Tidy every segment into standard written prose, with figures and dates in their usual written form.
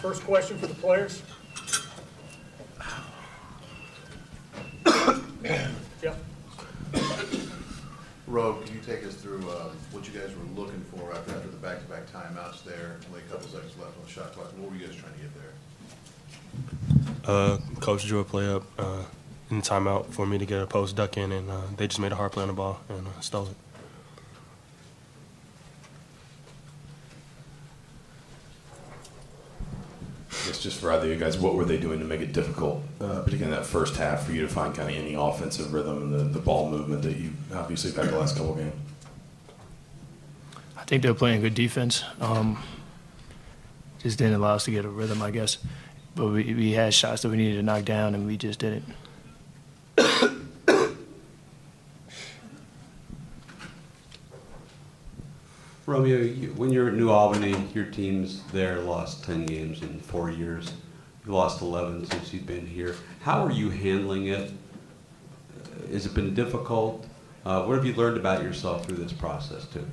First question for the players. Jeff. Ro, can you take us through what you guys were looking for after the back-to-back timeouts there? Only a couple seconds left on the shot clock. What were you guys trying to get there? Coach drew a play up in the timeout for me to get a post duck in, and they just made a hard play on the ball and stole it. I guess just for either of you guys, what were they doing to make it difficult, particularly in that first half, for you to find kind of any offensive rhythm and the ball movement that you obviously had the last couple games? I think they were playing good defense. Just didn't allow us to get a rhythm, I guess. But we had shots that we needed to knock down, and we just didn't. Romeo, when you're at New Albany, your team's there lost 10 games in 4 years. You lost 11 since you've been here. How are you handling it? Has it been difficult? What have you learned about yourself through this process, too?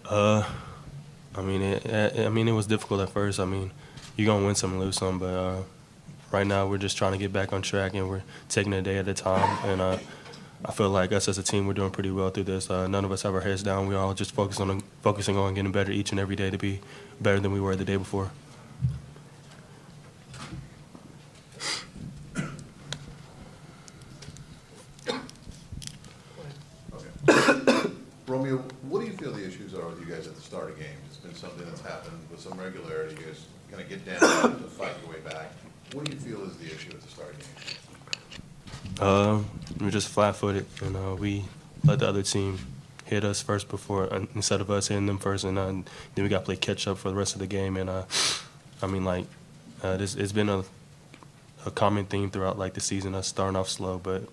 I mean, it was difficult at first. I mean, you're going to win some and lose some, but right now we're just trying to get back on track, and we're taking it a day at a time. And I feel like us as a team, we're doing pretty well through this. None of us have our heads down. We're all just focusing on getting better each and every day to be better than we were the day before. Romeo, what do you feel the issues are with you guys at the start of games? It's been something that's happened with some regularity. You guys kind of get down to fight your way back. What do you feel is the issue at the start of games? We're just flat-footed, and we let the other team hit us first instead of us hitting them first, and then we got to play catch-up for the rest of the game. And I mean, like, it's been a common theme throughout like the season, us starting off slow, but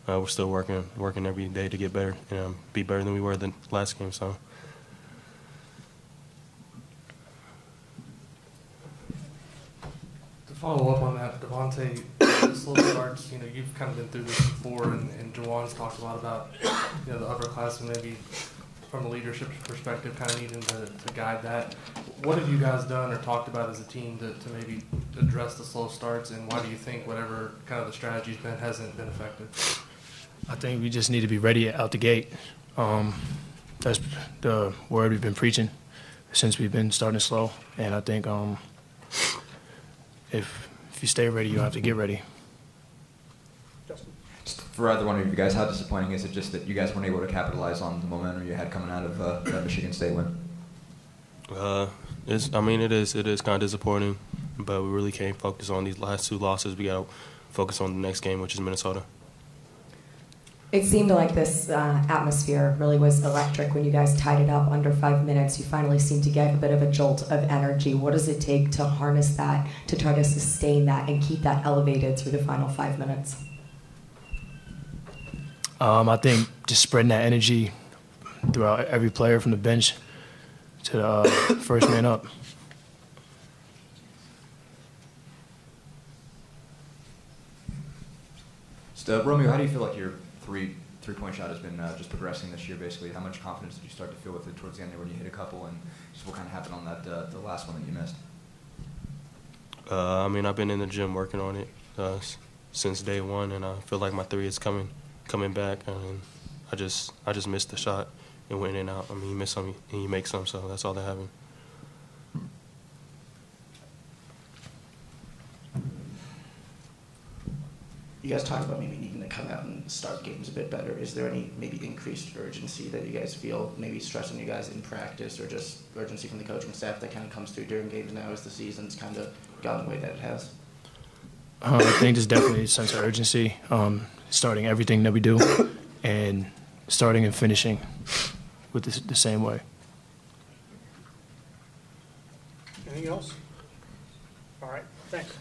we're still working every day to get better and be better than we were the last game. So. To follow up on that, Devonte, slow starts, you've kind of been through this before, and Jawan's talked a lot about, the upperclassmen maybe from a leadership perspective kind of needing to guide that. What have you guys done or talked about as a team to maybe address the slow starts, and why do you think whatever kind of the strategy's been hasn't been effective? I think we just need to be ready out the gate. That's the word we've been preaching since we've been starting slow, and I think if you stay ready, you have to get ready. For either one of you guys, how disappointing is it just that you guys weren't able to capitalize on the momentum you had coming out of that Michigan State win? It is kind of disappointing, but we really can't focus on these last two losses. We got to focus on the next game, which is Minnesota. It seemed like this atmosphere really was electric when you guys tied it up under 5 minutes. You finally seemed to get a bit of a jolt of energy. What does it take to harness that, to try to sustain that and keep that elevated through the final 5 minutes? I think just spreading that energy throughout every player from the bench to the first man up. So, Romeo, how do you feel like your three-point shot has been just progressing this year, basically? How much confidence did you start to feel with it towards the end there when you hit a couple, and just what kind of happened on that the last one that you missed? I've been in the gym working on it since day one, and I feel like my three is coming back, and I just missed the shot and went in and out. You miss some and you make some, so that's all that happened. You guys talked about maybe needing to come out and start games a bit better. Is there any maybe increased urgency that you guys feel, maybe stressing you guys in practice, or just urgency from the coaching staff that kind of comes through during games now as the season's kind of gone the way that it has? I think there's definitely a sense of urgency, starting everything that we do and starting and finishing with the same way. Anything else? All right, thanks.